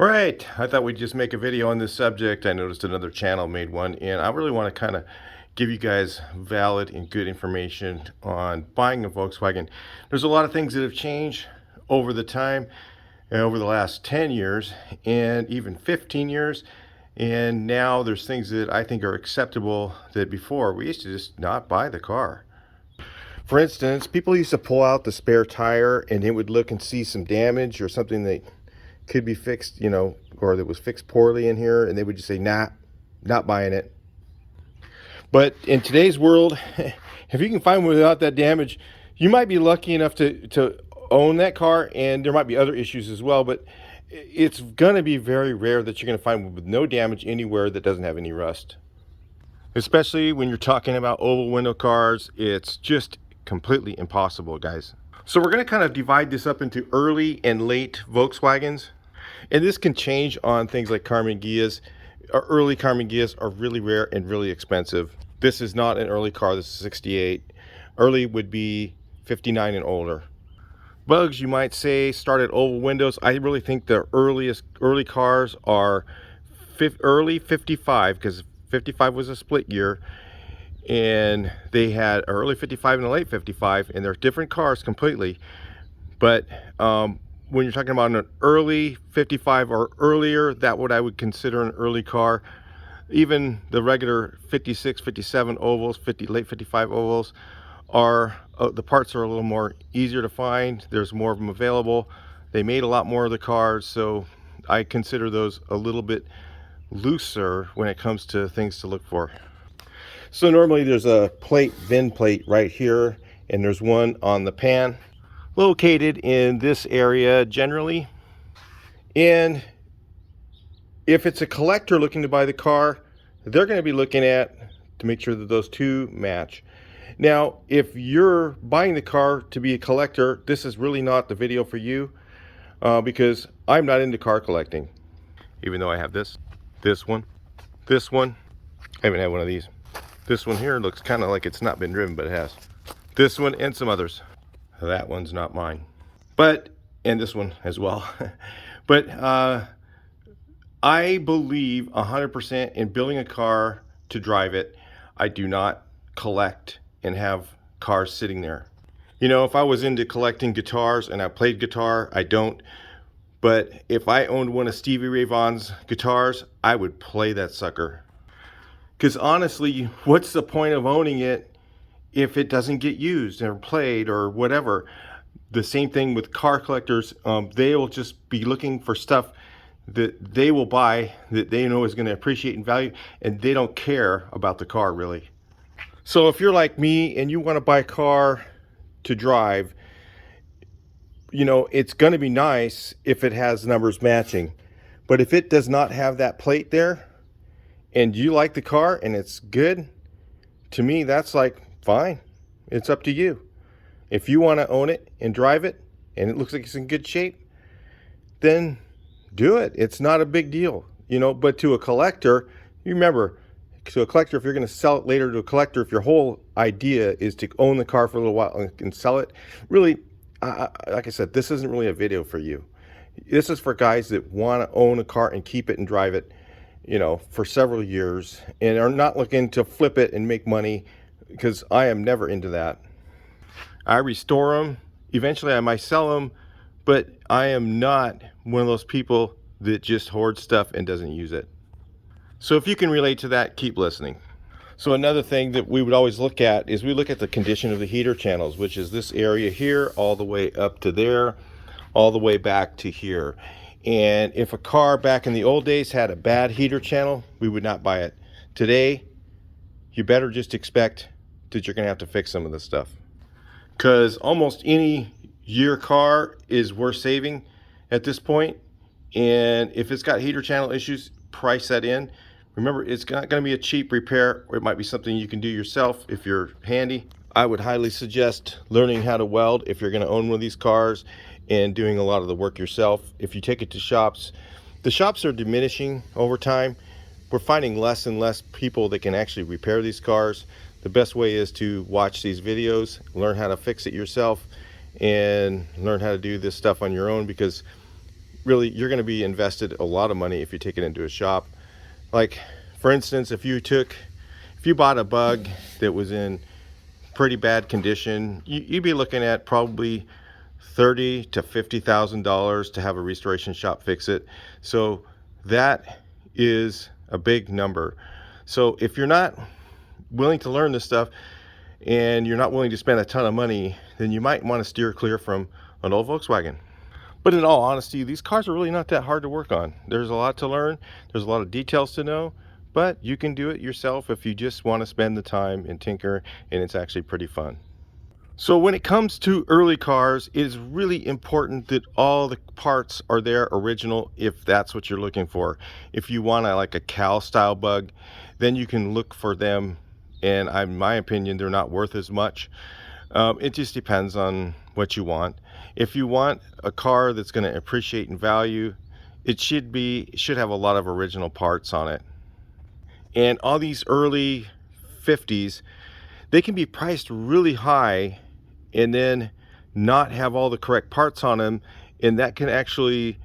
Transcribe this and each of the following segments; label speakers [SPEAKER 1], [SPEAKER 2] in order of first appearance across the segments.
[SPEAKER 1] All right, I thought we'd just make a video on this subject. I noticed another channel made one, and I really want to kind of give you guys valid and good information on buying a Volkswagen. There's a lot of things that have changed over the time, over the last 10 years and even 15 years. And now there's things that I think are acceptable that before we used to just not buy the car. For instance, people used to pull out the spare tire and they would look and see some damage or something that could be fixed, or that was fixed poorly in here, and they would just say, nah, not buying it. But in today's world, if you can find one without that damage, you might be lucky enough to own that car, and there might be other issues as well, but it's going to be very rare that you're going to find one with no damage anywhere that doesn't have any rust. Especially when you're talking about oval window cars, it's just completely impossible, guys. So we're going to kind of divide this up into early and late Volkswagens. And this can change on things like Carmen Gias. Early Carmen Gias are really rare and really expensive. This is not an early car. This is 68. Early would be 59 and older. Bugs, you might say, start at oval windows. I really think the early cars are early 55, because 55 was a split year. And they had early 55 and a late 55, and they're different cars completely. But when you're talking about an early 55 or earlier, that what I would consider an early car. Even the regular 56, 57 ovals, late 55 ovals are, the parts are a little more easier to find. There's more of them available. They made a lot more of the cars, so I consider those a little bit looser when it comes to things to look for. So normally there's a VIN plate right here, and there's one on the pan located in this area generally. And if it's a collector looking to buy the car, they're going to be looking at to make sure that those two match. Now, if you're buying the car to be a collector, this is really not the video for you, because I'm not into car collecting. Even though I have this one. I haven't had one of these. This one here looks kind of like it's not been driven, but it has. This one and some others. That one's not mine. And this one as well. But I believe 100% in building a car to drive it. I do not collect and have cars sitting there. If I was into collecting guitars and I played guitar, I don't. But if I owned one of Stevie Ray Vaughan's guitars, I would play that sucker. Because honestly, what's the point of owning it if it doesn't get used or played or whatever? The same thing with car collectors. They will just be looking for stuff that they will buy that they know is going to appreciate in value, and they don't care about the car really. So if you're like me and you want to buy a car to drive, it's going to be nice if it has numbers matching. But if it does not have that plate there, and you like the car and it's good, to me that's like fine. It's up to you. If you want to own it and drive it and it looks like it's in good shape, then do it. It's not a big deal, but to a collector, you remember, to a collector, if you're going to sell it later to a collector, if your whole idea is to own the car for a little while and sell it, really, like I said, this isn't really a video for you. This is for guys that want to own a car and keep it and drive it, for several years, and are not looking to flip it and make money, because I am never into that. I restore them. Eventually I might sell them, but I am not one of those people that just hoards stuff and doesn't use it. So if you can relate to that, keep listening. So another thing that we would always look at is we look at the condition of the heater channels, which is this area here all the way up to there, all the way back to here. And if a car back in the old days had a bad heater channel, we would not buy it. Today, you better just expect that you're going to have to fix some of this stuff. Because almost any year car is worth saving at this point. And if it's got heater channel issues, price that in. Remember, it's not going to be a cheap repair, or it might be something you can do yourself if you're handy. I would highly suggest learning how to weld if you're going to own one of these cars, and doing a lot of the work yourself. If you take it to shops, the shops are diminishing over time. We're finding less and less people that can actually repair these cars. The best way is to watch these videos, learn how to fix it yourself, and learn how to do this stuff on your own, because really, you're going to be invested a lot of money if you take it into a shop. Like, for instance, if you bought a bug that was in pretty bad condition, you'd be looking at probably $30,000 to $50,000 to have a restoration shop fix it. So that is a big number. So if you're not willing to learn this stuff and you're not willing to spend a ton of money, then you might want to steer clear from an old Volkswagen. But in all honesty, these cars are really not that hard to work on. There's a lot to learn, there's a lot of details to know, but you can do it yourself if you just want to spend the time and tinker, and it's actually pretty fun. So when it comes to early cars, it is really important that all the parts are there original if that's what you're looking for. If you want like a cow style bug, then you can look for them, and in my opinion, they're not worth as much. It just depends on what you want. If you want a car that's going to appreciate in value, it should have a lot of original parts on it. And all these early 50s, they can be priced really high and then not have all the correct parts on them, and that can actually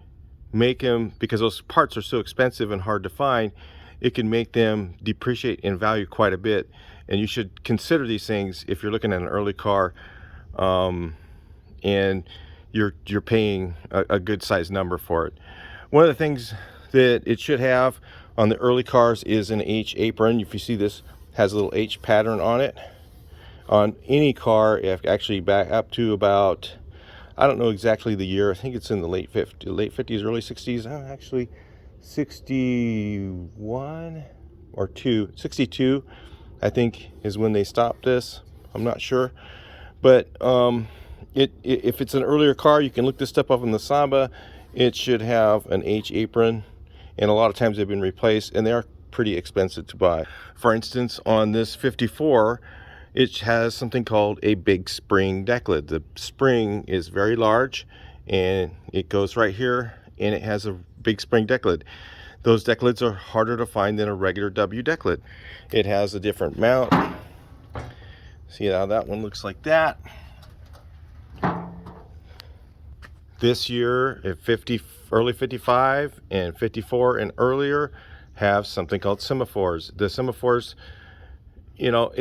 [SPEAKER 1] make them, because those parts are so expensive and hard to find, it can make them depreciate in value quite a bit. And you should consider these things if you're looking at an early car, and you're paying a good size number for it. One of the things that it should have on the early cars is an H apron. If you see, this has a little H pattern on it. On any car, actually back up to about, I don't know exactly the year, I think it's in the late 50s, early 60s, actually 61 or 62, I think, is when they stopped this. I'm not sure, but if it's an earlier car, you can look this stuff up in the Samba. It should have an H apron, and a lot of times they've been replaced, and they are pretty expensive to buy. For instance, on this 54, it has something called a big spring decklid. The spring is very large, and it goes right here, and it has a big spring decklid. Those decklids are harder to find than a regular W decklid. It has a different mount. See how that one looks like that. This year, at early 55 and 54 and earlier, have something called Semaphores. The Semaphores, you know,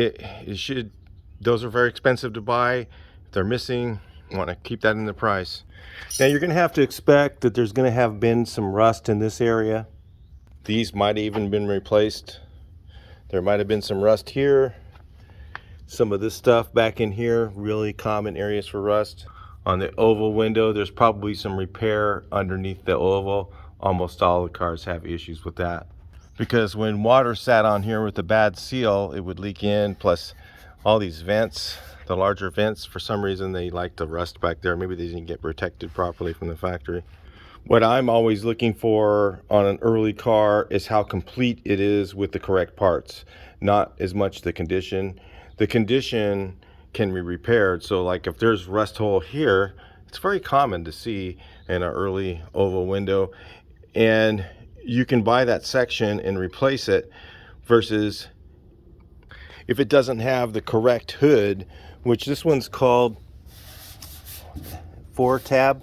[SPEAKER 1] those are very expensive to buy. If they're missing, you want to keep that in the price. Now you're going to have to expect that there's going to have been some rust in this area. These might have even been replaced. There might have been some rust here. Some of this stuff back in here, really common areas for rust. On the oval window, there's probably some repair underneath the oval. Almost all the cars have issues with that, because when water sat on here with a bad seal, it would leak in. Plus all these vents, the larger vents, for some reason they like to rust back there. Maybe they didn't get protected properly from the factory. What I'm always looking for on an early car is how complete it is with the correct parts, not as much the condition. The condition can be repaired. So like if there's rust hole here, it's very common to see in an early oval window, and you can buy that section and replace it, versus if it doesn't have the correct hood, which this one's called 4-tab,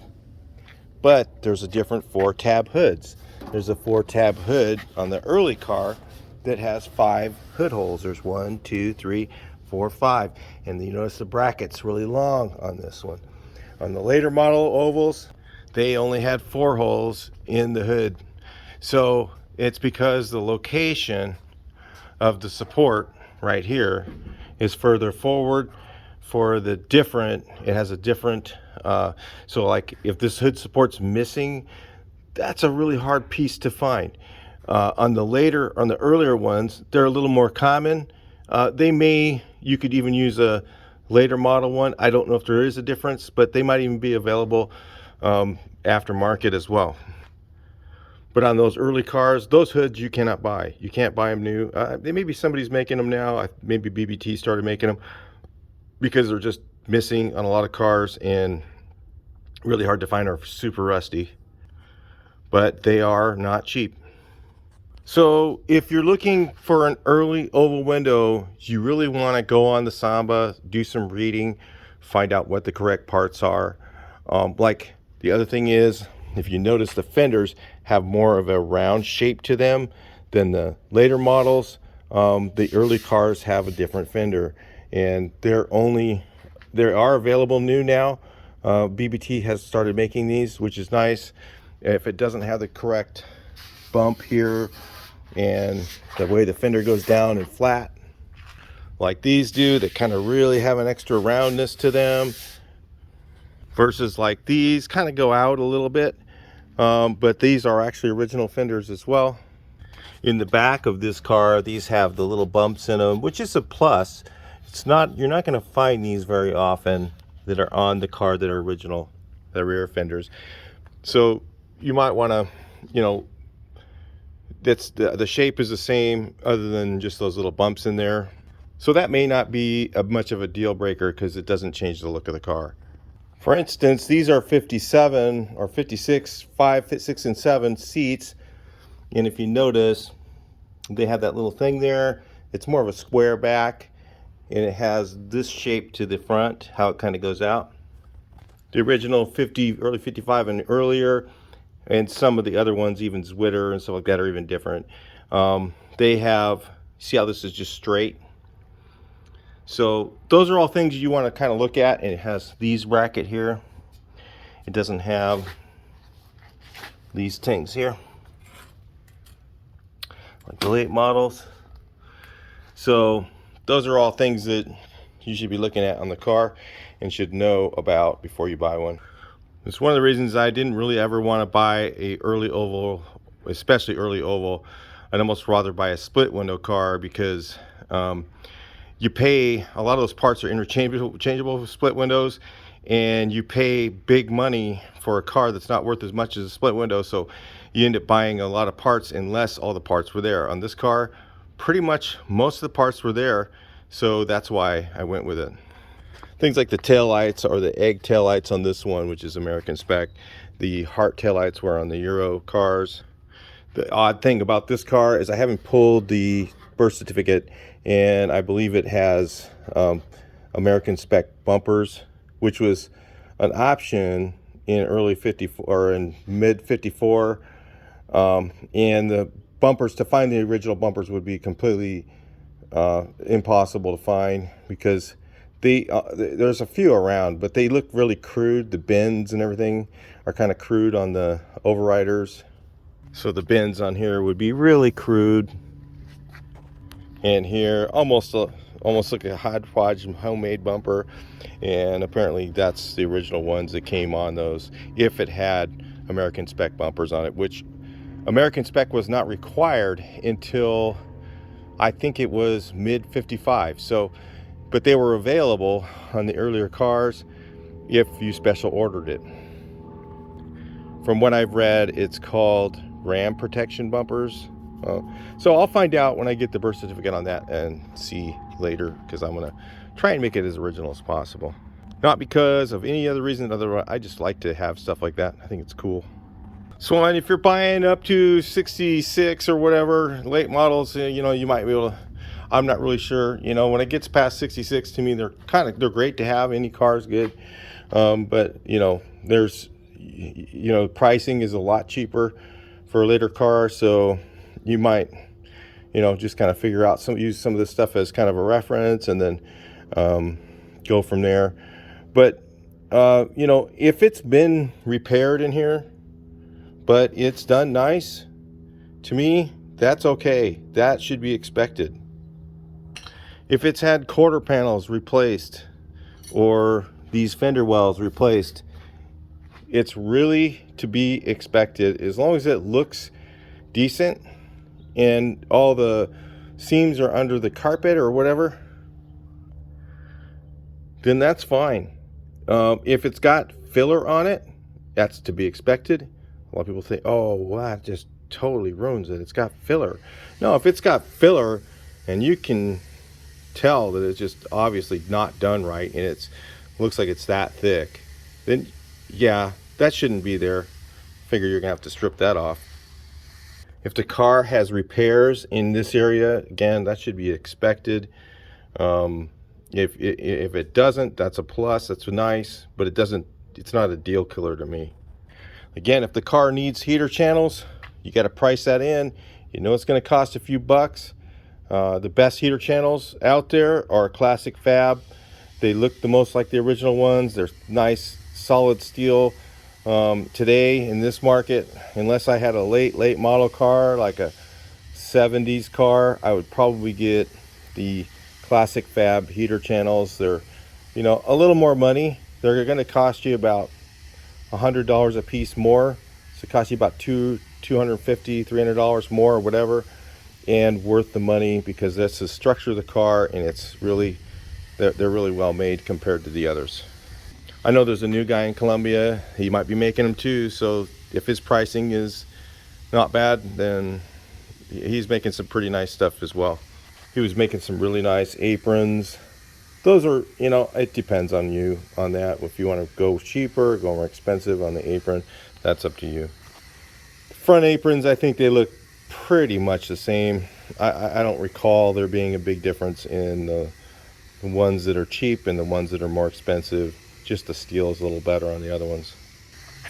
[SPEAKER 1] but there's a different 4-tab hoods. There's a 4-tab hood on the early car that has 5 hood holes. There's 1, 2, 3, 4, 5, and you notice the bracket's really long on this one. On the later model ovals, they only had 4 holes in the hood. So it's because the location of the support right here is further forward for the different, it has a different, so like if this hood support's missing, that's a really hard piece to find. On the earlier ones, they're a little more common. You could even use a later model one. I don't know if there is a difference, but they might even be available aftermarket as well. But on those early cars, those hoods you cannot buy. You can't buy them new. Maybe somebody's making them now. Maybe BBT started making them, because they're just missing on a lot of cars and really hard to find, or super rusty. But they are not cheap. So if you're looking for an early oval window, you really want to go on the Samba, do some reading, find out what the correct parts are. Like the other thing is, if you notice, the fenders have more of a round shape to them than the later models. The early cars have a different fender, and they are available new now. BBT has started making these, which is nice. If it doesn't have the correct bump here and the way the fender goes down and flat like these do, that kind of really have an extra roundness to them, versus like these kind of go out a little bit. But these are actually original fenders as well. In the back of this car, these have the little bumps in them, which is a plus. You're not going to find these very often that are on the car that are original, the rear fenders. So you might want to, the shape is the same other than just those little bumps in there. So that may not be much of a deal breaker because it doesn't change the look of the car. For instance, these are 57 or 56, 5, 6, and 7 seats. And if you notice, they have that little thing there. It's more of a square back, and it has this shape to the front, how it kind of goes out. The original 50, early 55 and earlier, and some of the other ones, even Zwitter and stuff like that, are even different. They have, see how this is just straight? So those are all things you want to kind of look at. And it has these bracket here. It doesn't have these things here, like the late models. So those are all things that you should be looking at on the car and should know about before you buy one. It's one of the reasons I didn't really ever want to buy a early oval, especially early oval. I'd almost rather buy a split window car, because you pay, a lot of those parts are interchangeable with split windows, and you pay big money for a car that's not worth as much as a split window. So you end up buying a lot of parts unless all the parts were there. On this car, pretty much most of the parts were there, so that's why I went with it. Things like the tail lights, or the egg tail lights on this one, which is American spec. The heart tail lights were on the Euro cars. The odd thing about this car is I haven't pulled the birth certificate, and I believe it has American spec bumpers, which was an option in early 54 or in mid 54. And the bumpers, to find the original bumpers would be completely impossible to find, because there's a few around, but they look really crude. The bends and everything are kind of crude on the overriders. So the bends on here would be really crude. And here, almost like a hodgepodge homemade bumper. And apparently that's the original ones that came on those, if it had American spec bumpers on it, which American spec was not required until I think it was mid 55. So, but they were available on the earlier cars if you special ordered it. From what I've read, it's called ram protection bumpers. So I'll find out when I get the birth certificate on that and see later, because I'm going to try and make it as original as possible. Not because of any other reason, otherwise I just like to have stuff like that. I think it's cool. So, and if you're buying up to 66 or whatever late models, you might be able to, I'm not really sure, when it gets past 66, to me they're great to have. Any car's good. But there's pricing is a lot cheaper for a later car, so you might just kind of figure out use some of this stuff as kind of a reference, and then go from there. But if it's been repaired in here but it's done nice, to me that's okay. That should be expected. If it's had quarter panels replaced or these fender wells replaced, it's really to be expected. As long as it looks decent and all the seams are under the carpet or whatever, then that's fine. If it's got filler on it, that's to be expected. A lot of people think, oh, well, that just totally ruins it. It's got filler. No, if it's got filler and you can tell that it's just obviously not done right and it looks like it's that thick, then yeah, that shouldn't be there. Figure you're gonna have to strip that off. If the car has repairs in this area, again, that should be expected. If it doesn't, that's a plus. That's nice, but it's not a deal killer to me. Again, if the car needs heater channels, you got to price that in. You know it's going to cost a few bucks. The best heater channels out there are classic fab. They look the most like the original ones. They're nice, solid steel. Today in this market, unless I had a late model car, like a 70s car, I would probably get the classic fab heater channels. They're, you know, a little more money. They're going to cost you about $100 a piece more. So it costs you about $250, $300 more or whatever, and worth the money because that's the structure of the car, and it's really, they're really well made compared to the others. I know there's a new guy in Colombia. He might be making them too, so if his pricing is not bad, then he's making some pretty nice stuff as well. He was making some really nice aprons. Those are, you know, it depends on you on that. If you want to go cheaper, go more expensive on the apron, that's up to you. The front aprons, I think they look pretty much the same. I don't recall there being a big difference in the ones that are cheap and the ones that are more expensive. Just the steel is a little better on the other ones.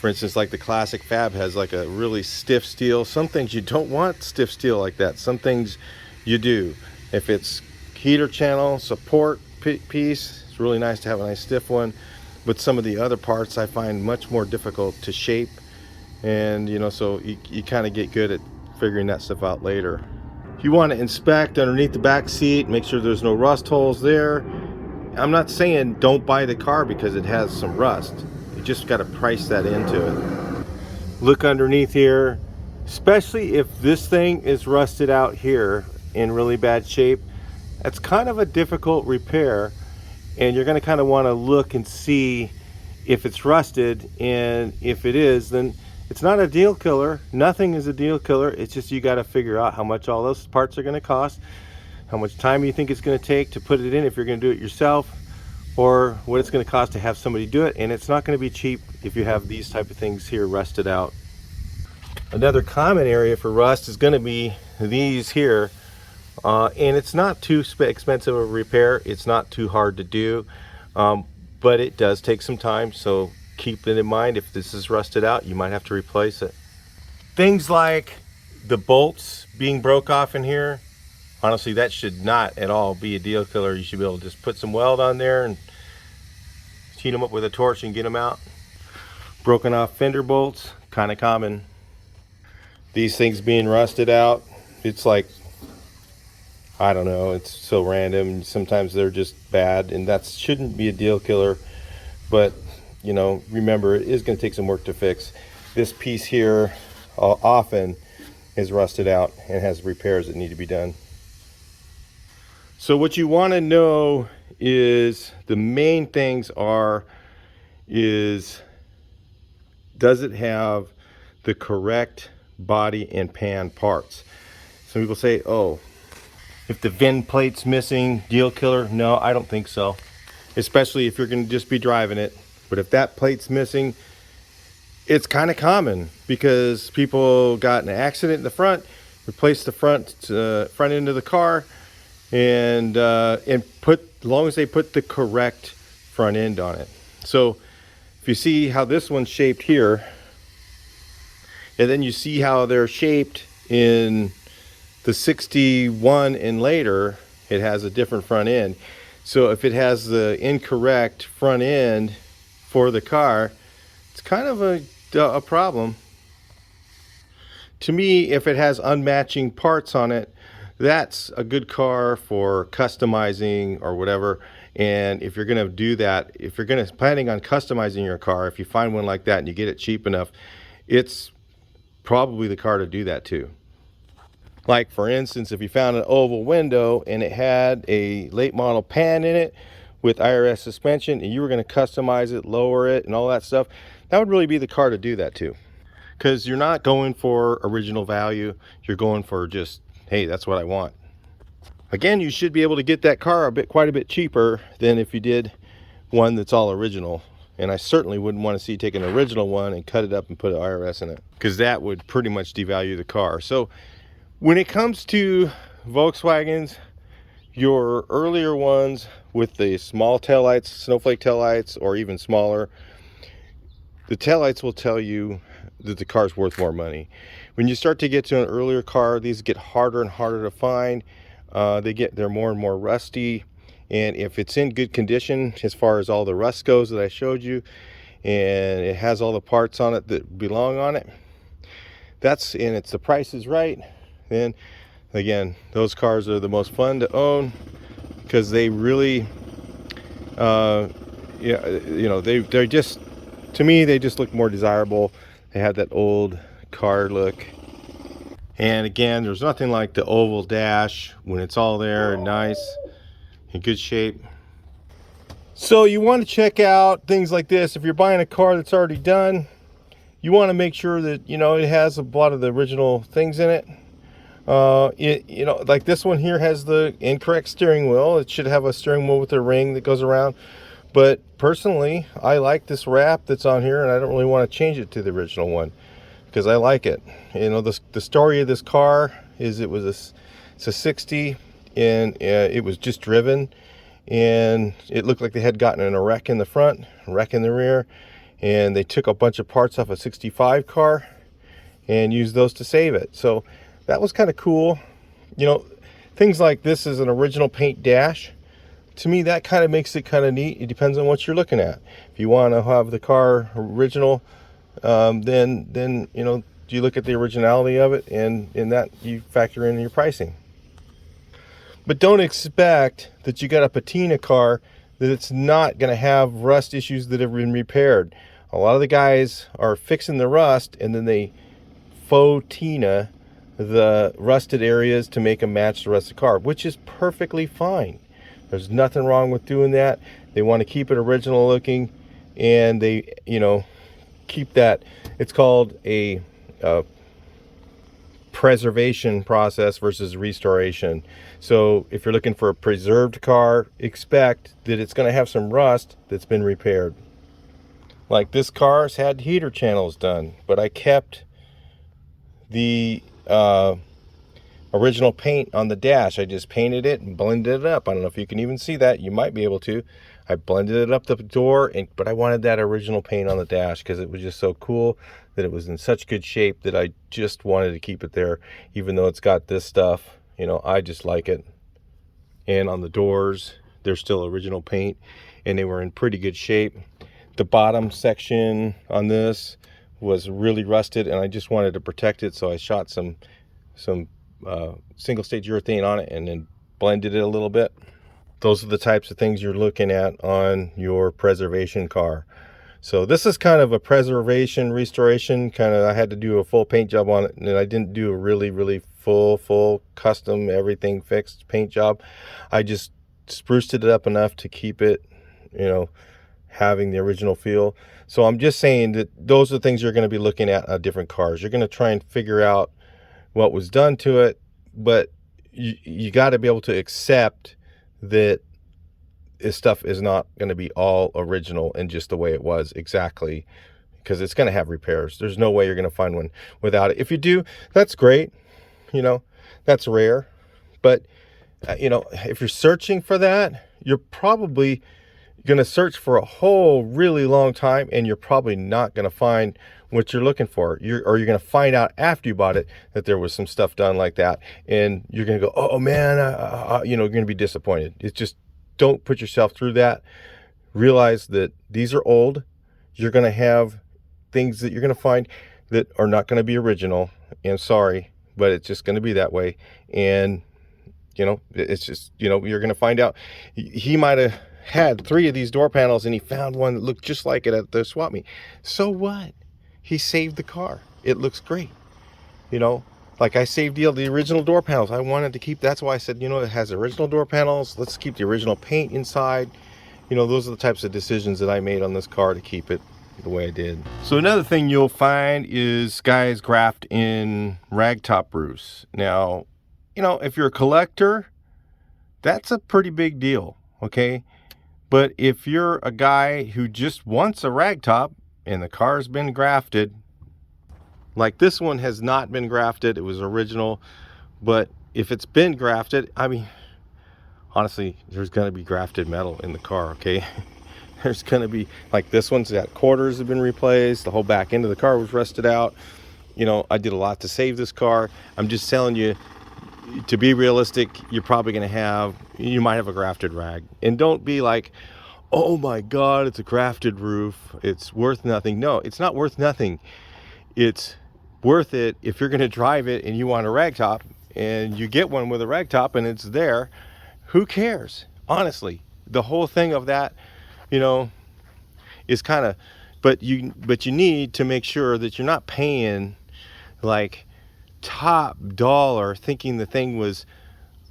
[SPEAKER 1] For instance, like the classic fab has like a really stiff steel. Some things you don't want stiff steel like that. Some things you do. If it's heater channel support piece, it's really nice to have a nice stiff one. But some of the other parts I find much more difficult to shape, and you know, so you kind of get good at figuring that stuff out later. You want to inspect underneath the back seat, make sure there's no rust holes there. I'm not saying don't buy the car because it has some rust. You just got to price that into it. Look underneath here, especially if this thing is rusted out here in really bad shape. That's kind of a difficult repair, and you're going to kind of want to look and see if it's rusted, and if it is, then it's not a deal killer. Nothing is a deal killer. It's just you got to figure out how much all those parts are going to cost, how much time you think it's going to take to put it in if you're going to do it yourself, or what it's going to cost to have somebody do it. And it's not going to be cheap if you have these type of things here rusted out. Another common area for rust is going to be these here, and it's not too expensive a repair. It's not too hard to do, but it does take some time, so keep it in mind. If this is rusted out, you might have to replace it. Things like the bolts being broke off in here, honestly, that should not at all be a deal killer. You should be able to just put some weld on there and heat them up with a torch and get them out. Broken off fender bolts, kind of common. These things being rusted out, it's like, I don't know, it's so random. Sometimes they're just bad, and that shouldn't be a deal killer. But, you know, remember, it is going to take some work to fix. This piece here often is rusted out and has repairs that need to be done. So what you want to know is the main things is does it have the correct body and pan parts? Some people say, oh, if the VIN plate's missing, deal killer. No, I don't think so. Especially if you're going to just be driving it. But if that plate's missing, it's kind of common because people got in an accident in the front, replaced the front end of the car, and put, as long as they put the correct front end on it. So if you see how this one's shaped here, and then you see how they're shaped in the 61 and later, it has a different front end. So if it has the incorrect front end for the car, it's kind of a problem. To me, if it has unmatching parts on it, that's a good car for customizing or whatever. And if you're going to do that, if you're planning on customizing your car, if you find one like that and you get it cheap enough, it's probably the car to do that too. Like for instance, if you found an oval window and it had a late model pan in it with IRS suspension, and you were going to customize it, lower it, and all that stuff, that would really be the car to do that too. Because you're not going for original value, you're going for just, hey, that's what I want. Again, you should be able to get that car quite a bit cheaper than if you did one that's all original. And I certainly wouldn't want to see you take an original one and cut it up and put an IRS in it, because that would pretty much devalue the car. So when it comes to Volkswagens, your earlier ones with the small taillights, snowflake taillights, or even smaller, the taillights will tell you that the car's worth more money. When you start to get to an earlier car, these get harder and harder to find. They're more and more rusty, and if it's in good condition as far as all the rust goes that I showed you, and it has all the parts on it that belong on it, and it's the price is right, then again, those cars are the most fun to own, because they really they're just, to me, they just look more desirable. They have that old car look. And again, there's nothing like the oval dash when it's all there and nice, in good shape. So you want to check out things like this. If you're buying a car that's already done, you want to make sure that, it has a lot of the original things in it. Like this one here has the incorrect steering wheel. It should have a steering wheel with a ring that goes around. But personally, I like this wrap that's on here, and I don't really want to change it to the original one because I like it. The story of this car is it's a 60, and it was just driven, and it looked like they had gotten in a wreck in the front, a wreck in the rear, and they took a bunch of parts off a 65 car and used those to save it. So that was kind of cool. Things like this is an original paint dash. To me, that kind of makes it kind of neat. It depends on what you're looking at. If you want to have the car original, then you look at the originality of it, and in that you factor in your pricing. But don't expect that you got a patina car that it's not going to have rust issues that have been repaired. A lot of the guys are fixing the rust, and then they faux tina the rusted areas to make them match the rest of the car, which is perfectly fine. There's nothing wrong with doing that. They want to keep it original looking, and they, keep that. It's called a preservation process versus restoration. So if you're looking for a preserved car, expect that it's going to have some rust that's been repaired. Like this car's had heater channels done, but I kept the original paint on the dash. I just painted it and blended it up. I don't know if you can even see that. You might be able to. I blended it up the door, but I wanted that original paint on the dash because it was just so cool that it was in such good shape that I just wanted to keep it there, even though it's got this stuff. I just like it. And on the doors, they're still original paint, and they were in pretty good shape. The bottom section on this was really rusted, and I just wanted to protect it, so I shot some single stage urethane on it and then blended it a little bit. Those are the types of things you're looking at on your preservation car. So this is kind of a preservation restoration. I had to do a full paint job on it, and I didn't do a really full custom everything fixed paint job. I just spruced it up enough to keep it, having the original feel. So I'm just saying that those are the things you're going to be looking at different cars. You're going to try and figure out what was done to it, but you got to be able to accept that this stuff is not going to be all original and just the way it was exactly, because it's going to have repairs. There's no way you're going to find one without it. If you do, that's great. That's rare. But if you're searching for that, you're probably going to search for a whole really long time, and you're probably not going to find what you're looking for. You're going to find out after you bought it that there was some stuff done like that, and you're going to go, oh man, you're going to be disappointed. It's just, don't put yourself through that. Realize that these are old. You're going to have things that you're going to find that are not going to be original, and sorry, but it's just going to be that way. And it's just, you're going to find out. He might have had 3 of these door panels, and he found one that looked just like it at the swap meet. So what? He saved the car. It looks great. Like I saved the original door panels. I wanted to keep, that's why I said, it has original door panels. Let's keep the original paint inside. Those are the types of decisions that I made on this car to keep it the way I did. So another thing you'll find is guys graft in ragtop roofs. Now, if you're a collector, that's a pretty big deal, okay? But if you're a guy who just wants a ragtop and the car's been grafted, like this one has not been grafted, it was original, but if it's been grafted, honestly, there's going to be grafted metal in the car, okay? There's going to be, like this one's got quarters have been replaced. The whole back end of the car was rusted out. You know, I did a lot to save this car. I'm just telling you, to be realistic, you're probably going to have, you might have a grafted rag. And don't be like, oh my God, it's a grafted roof, it's worth nothing. No, it's not worth nothing. It's worth it if you're going to drive it and you want a ragtop, and you get one with a ragtop and it's there. Who cares? Honestly, the whole thing of that, you know, is kind of, but you need to make sure that you're not paying like top dollar thinking the thing was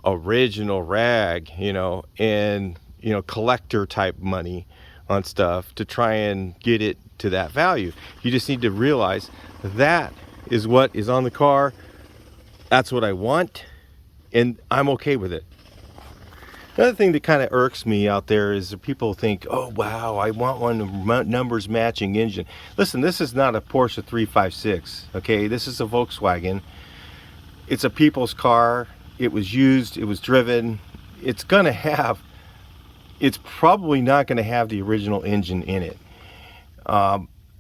[SPEAKER 1] original rag, you know, and you know, collector type money on stuff to try and get it to that value. You just need to realize that is what is on the car. That's what I want, and I'm okay with it. Another thing that kind of irks me out there is that people think, oh wow, I want one numbers matching engine. Listen, this is not a Porsche 356, okay? This is a Volkswagen. It's a people's car. It was used, it was driven. It's gonna have, it's probably not going to have the original engine in it.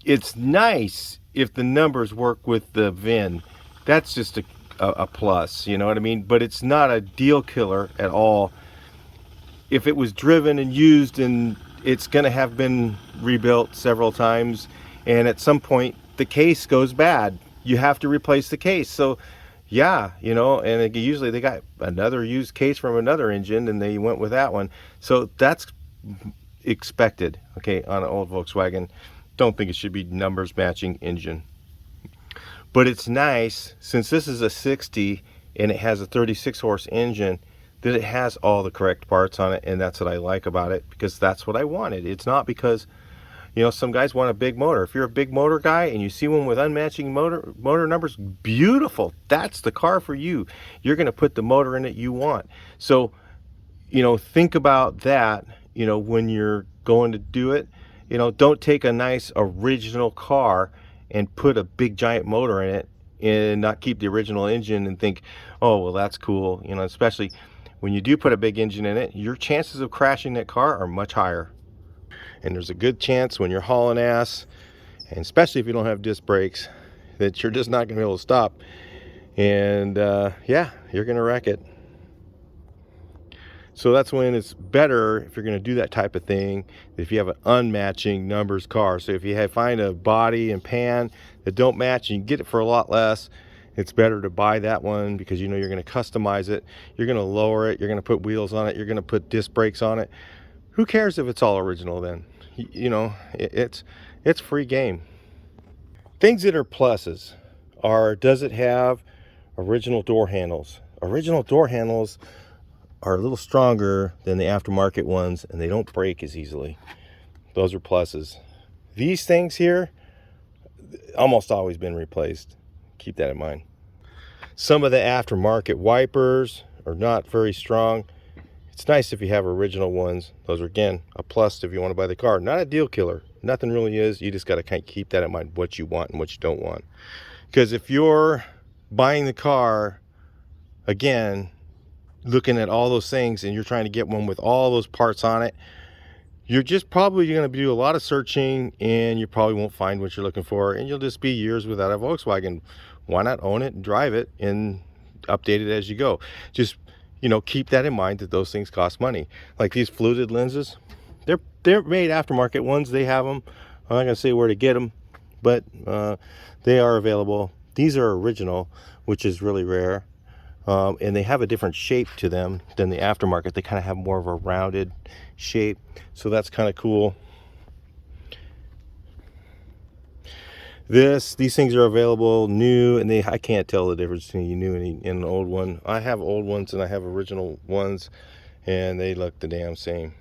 [SPEAKER 1] It's nice if the numbers work with the VIN. That's just a plus, you know what I mean? But it's not a deal killer at all. If it was driven and used, and it's going to have been rebuilt several times, and at some point the case goes bad, you have to replace the case. So yeah, you know, and usually they got another used case from another engine and they went with that one. So that's expected, okay, on an old Volkswagen. Don't think it should be numbers matching engine. But it's nice, since this is a 60 and it has a 36 horse engine, that it has all the correct parts on it, and that's what I like about it, because that's what I wanted. It's not because, you know, some guys want a big motor. If you're a big motor guy and you see one with unmatching motor numbers, beautiful. That's the car for you. You're going to put the motor in it you want. So, you know, think about that, you know, when you're going to do it. You know, don't take a nice original car and put a big giant motor in it and not keep the original engine and think, oh, well, that's cool. You know, especially when you do put a big engine in it, your chances of crashing that car are much higher. And there's a good chance when you're hauling ass, and especially if you don't have disc brakes, that you're just not going to be able to stop. And yeah, you're going to wreck it. So that's when it's better, if you're going to do that type of thing, if you have an unmatching numbers car. So if you find a body and pan that don't match and you get it for a lot less, it's better to buy that one, because you know you're going to customize it. You're going to lower it. You're going to put wheels on it. You're going to put disc brakes on it. Who cares if it's all original then? You know, it's free game. Things that are pluses are, does it have original door handles? Original door handles are a little stronger than the aftermarket ones, and they don't break as easily. Those are pluses. These things here, almost always been replaced. Keep that in mind. Some of the aftermarket wipers are not very strong. It's nice if you have original ones. Those are, again, a plus if you want to buy the car. Not a deal killer. Nothing really is. You just got to kind of keep that in mind, what you want and what you don't want. Because if you're buying the car, again, looking at all those things, and you're trying to get one with all those parts on it, you're just probably going to do a lot of searching, and you probably won't find what you're looking for, and you'll just be years without a Volkswagen. Why not own it and drive it and update it as you go? Just, you know, keep that in mind, that those things cost money. Like these fluted lenses, they're made aftermarket ones. They have them. I'm not gonna say where to get them, but they are available. These are original, which is really rare, and they have a different shape to them than the aftermarket. They kind of have more of a rounded shape, so that's kind of cool. These things are available new, and I can't tell the difference between a new and an old one. I have old ones and I have original ones, and they look the damn same.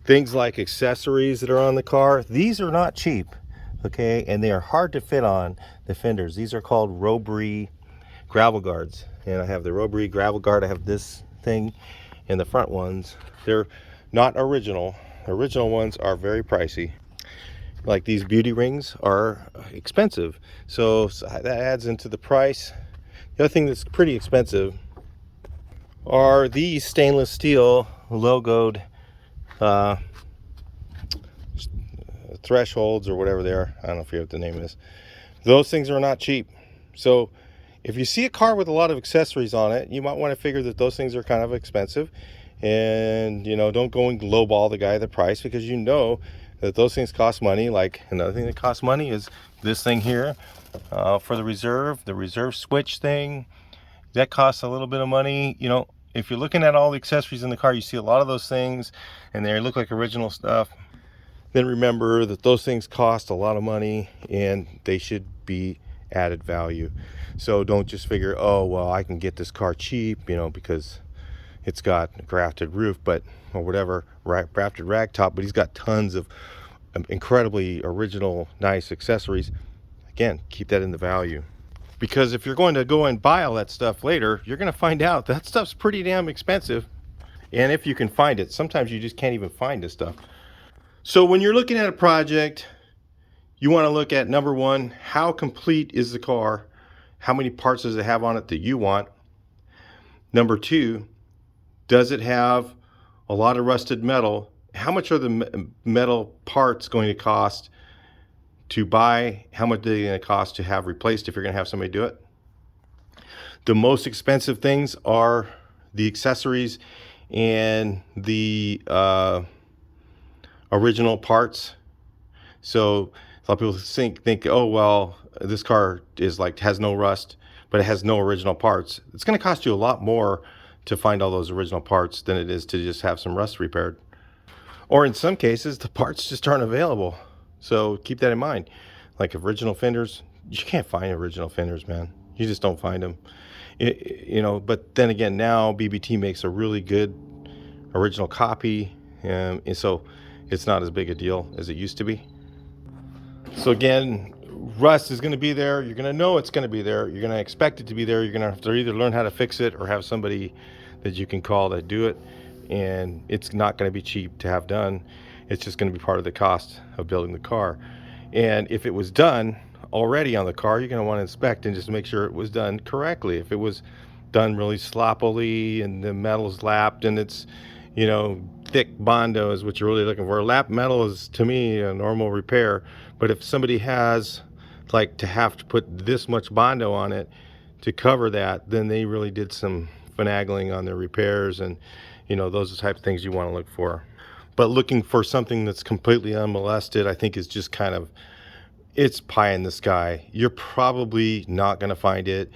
[SPEAKER 1] Things like accessories that are on the car, these are not cheap, okay, and they are hard to fit on the fenders. These are called Robbery gravel guards, and I have the Robbery gravel guard. I have this thing, and the front ones, they're not original. Original ones are very pricey. Like these beauty rings are expensive, so that adds into the price. The other thing that's pretty expensive are these stainless steel logoed thresholds or whatever they are. I don't know if you know what the name is. Those things are not cheap. So if you see a car with a lot of accessories on it, you might want to figure that those things are kind of expensive. And, you know, don't go and lowball the guy the price, because you know that those things cost money. Like, another thing that costs money is this thing here for the reserve switch thing. That costs a little bit of money. You know, if you're looking at all the accessories in the car, you see a lot of those things and they look like original stuff. Then remember that those things cost a lot of money and they should be added value. So don't just figure, oh, well, I can get this car cheap, you know, because it's got a grafted roof, but, or whatever, grafted ragtop, but he's got tons of incredibly original, nice accessories. Again, keep that in the value. Because if you're going to go and buy all that stuff later, you're going to find out that stuff's pretty damn expensive. And if you can find it, sometimes you just can't even find this stuff. So when you're looking at a project, you want to look at, number one, how complete is the car? How many parts does it have on it that you want? Number two, does it have a lot of rusted metal? How much are the metal parts going to cost to buy? How much are they going to cost to have replaced if you're going to have somebody do it? The most expensive things are the accessories and the original parts. So a lot of people think, oh, well, this car is like, has no rust, but it has no original parts. It's going to cost you a lot more to find all those original parts than it is to just have some rust repaired. Or in some cases, the parts just aren't available. So keep that in mind. Like original fenders, you can't find original fenders, man. You just don't find them. You know, but then again, now BBT makes a really good original copy, and so it's not as big a deal as it used to be. So again, rust is going to be there. You're going to know it's going to be there. You're going to expect it to be there. You're going to have to either learn how to fix it or have somebody that you can call to do it. And it's not going to be cheap to have done. It's just going to be part of the cost of building the car. And if it was done already on the car, you're going to want to inspect and just make sure it was done correctly. If it was done really sloppily and the metal's lapped and it's, you know, thick Bondo is what you're really looking for. Lap metal is, to me, a normal repair. But if somebody has, like, to have to put this much Bondo on it to cover that, then they really did some finagling on their repairs. And, you know, those are the type of things you want to look for. But looking for something that's completely unmolested, I think, is just kind of, it's pie in the sky. You're probably not going to find it.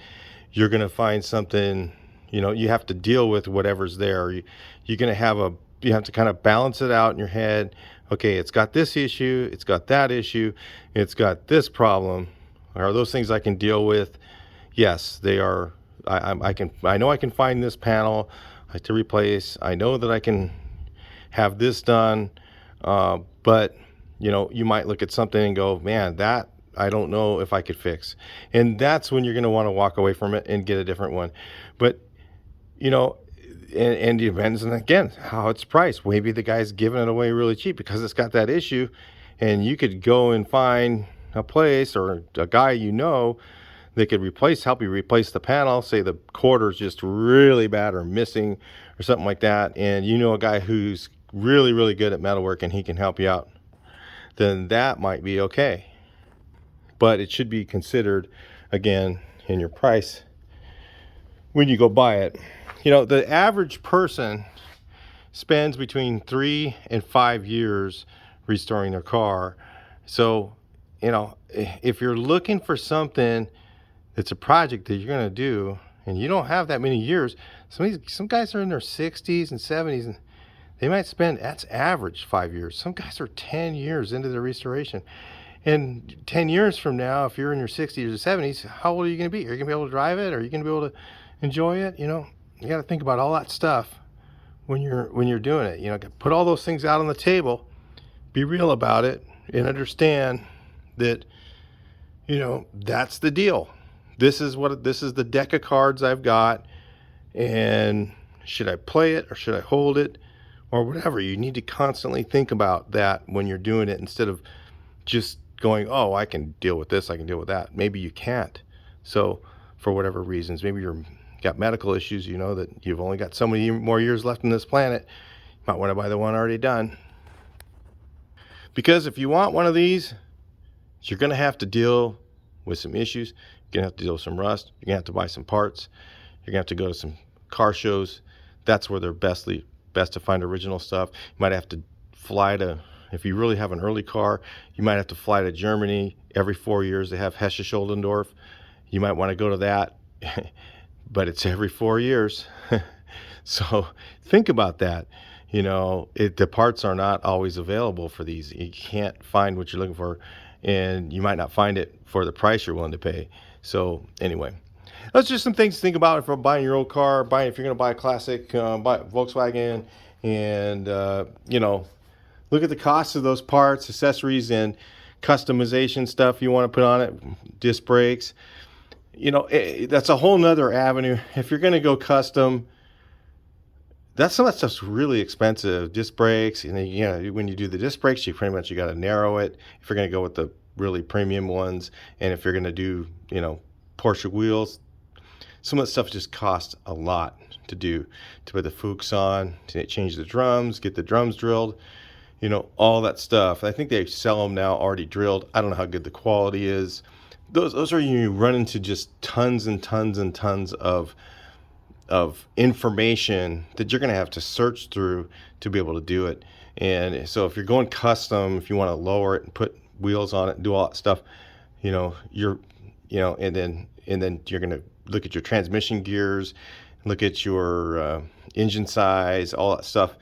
[SPEAKER 1] You're going to find something, you know, you have to deal with whatever's there. You're going to have you have to kind of balance it out in your head. Okay, it's got this issue, it's got that issue, it's got this problem. Are those things I can deal with? Yes, they are. I know I can find this panel to replace. I know that I can have this done, but you know, you might look at something and go, man, that I don't know if I could fix. And that's when you're going to want to walk away from it and get a different one. But, you know, and it depends on, again, how it's priced. Maybe the guy's giving it away really cheap because it's got that issue, and you could go and find a place or a guy you know that could help you replace the panel. Say the quarter's just really bad or missing or something like that, and you know a guy who's really, really good at metalwork and he can help you out, then that might be okay. But it should be considered, again, in your price when you go buy it. You know, the average person spends between 3 and 5 years restoring their car. So, you know, if you're looking for something that's a project that you're going to do and you don't have that many years, some guys are in their 60s and 70s and they might spend, that's average, 5 years. Some guys are 10 years into their restoration. And 10 years from now, if you're in your 60s or 70s, how old are you going to be? Are you going to be able to drive it? Are you going to be able to enjoy it? You know, you got to think about all that stuff when you're doing it. You know, put all those things out on the table, be real about it, and understand that, you know, that's the deal. This is the deck of cards I've got, and should I play it or should I hold it or whatever? You need to constantly think about that when you're doing it, instead of just going, oh, I can deal with this, I can deal with that. Maybe you can't. So for whatever reasons, maybe you're got medical issues, you know, that you've only got so many more years left on this planet, you might want to buy the one already done. Because if you want one of these, you're going to have to deal with some issues. You're going to have to deal with some rust. You're going to have to buy some parts. You're going to have to go to some car shows. That's where they're best to find original stuff. You might have to fly to, if you really have an early car, you might have to fly to Germany. Every 4 years they have Hesse Schuldendorf. You might want to go to that, but it's every 4 years. So think about that. You know, the parts are not always available for these. You can't find what you're looking for, and you might not find it for the price you're willing to pay. So anyway, that's just some things to think about if you're buying your old car, if you're going to buy a classic, buy Volkswagen, and you know, look at the cost of those parts, accessories, and customization stuff you want to put on it, disc brakes. You know, that's a whole nother avenue. If you're going to go custom, some of that stuff's really expensive. Disc brakes, and then, you know, when you do the disc brakes, you got to narrow it if you're going to go with the really premium ones. And if you're going to do, you know, Porsche wheels, some of that stuff just costs a lot to do, to put the Fuchs on, to change the drums, get the drums drilled, you know, all that stuff. I think they sell them now already drilled. I don't know how good the quality is. Those are, you run into just tons and tons and tons of information that you're going to have to search through to be able to do it. And so if you're going custom, if you want to lower it and put wheels on it and do all that stuff, you know, and then you're going to look at your transmission gears, look at your engine size, all that stuff,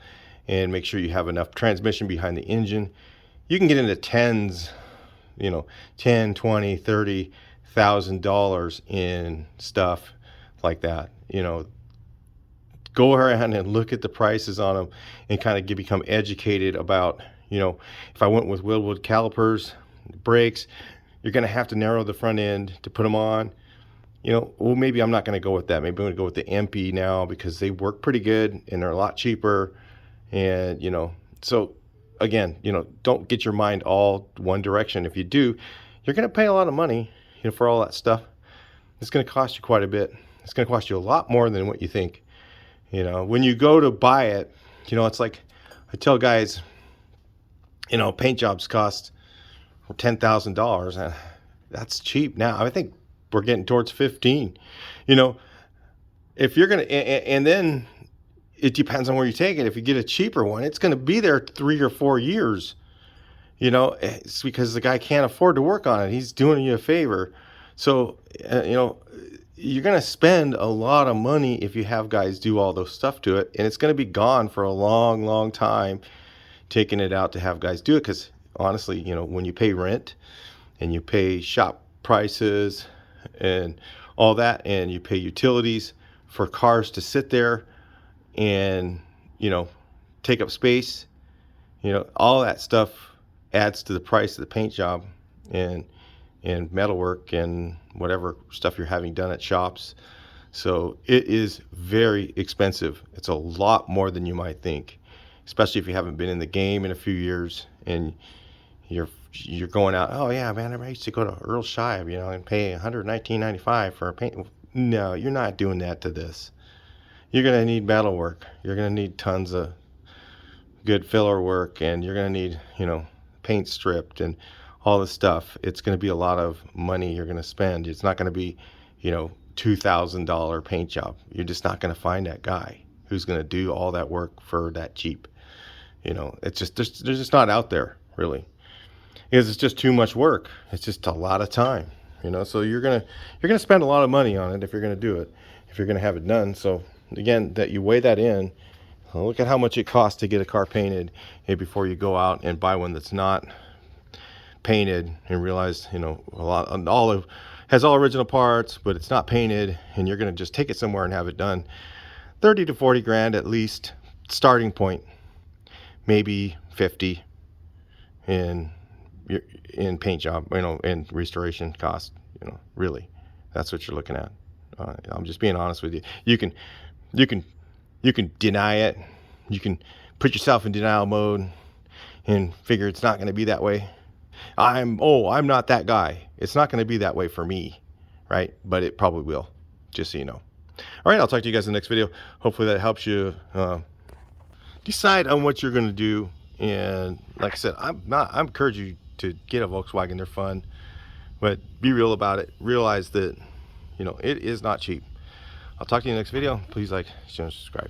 [SPEAKER 1] and make sure you have enough transmission behind the engine. You can get into tens, you know, $10, $20, $30,000 in stuff like that. You know, go around and look at the prices on them and kind of become educated about, you know, if I went with Weld calipers, brakes, you're going to have to narrow the front end to put them on. You know, well, maybe I'm not going to go with that. Maybe I'm going to go with the MP now because they work pretty good and they're a lot cheaper. And, you know, so again, you know, don't get your mind all one direction. If you do, you're going to pay a lot of money, you know, for all that stuff. It's going to cost you quite a bit. It's going to cost you a lot more than what you think. You know, when you go to buy it, you know, it's like I tell guys, you know, paint jobs cost $10,000, and that's cheap now. I think we're getting towards 15. You know, if you're going to, and then it depends on where you take it. If you get a cheaper one, it's going to be there 3 or 4 years. You know, it's because the guy can't afford to work on it. He's doing you a favor. So, you know, you're going to spend a lot of money if you have guys do all those stuff to it. And it's going to be gone for a long, long time taking it out to have guys do it. Because honestly, you know, when you pay rent and you pay shop prices and all that, and you pay utilities for cars to sit there and, you know, take up space, you know, all that stuff adds to the price of the paint job and metalwork and whatever stuff you're having done at shops. So it is very expensive. It's a lot more than you might think, especially if you haven't been in the game in a few years and you're going out, oh yeah, man, I used to go to Earl Shive, you know, and pay $119.95 for a paint. No, you're not doing that to this. You're going to need metal work. You're going to need tons of good filler work, and you're going to need, you know, paint stripped and all this stuff. It's going to be a lot of money you're going to spend. It's not going to be, you know, $2,000 paint job. You're just not going to find that guy who's going to do all that work for that cheap. You know, it's just, they're just not out there really, because it's just too much work. It's just a lot of time, you know. So you're going to spend a lot of money on it if you're going to do it, if you're going to have it done. So again, that you weigh that in. Look at how much it costs to get a car painted before you go out and buy one that's not painted and realize, you know, has all original parts, but it's not painted, and you're going to just take it somewhere and have it done. 30 to 40 grand at least starting point, maybe 50 in paint job, you know, and restoration cost. You know, really, that's what you're looking at. I'm just being honest with you. You can deny it. You can put yourself in denial mode and figure it's not going to be that way. I'm not that guy. It's not going to be that way for me, right? But it probably will, just so you know. All right, I'll talk to you guys in the next video. Hopefully that helps you decide on what you're going to do And like I said, I encourage you to get a Volkswagen. They're fun, but be real about it. Realize that, you know, it is not cheap. I'll talk to you in the next video. Please like, share, and subscribe.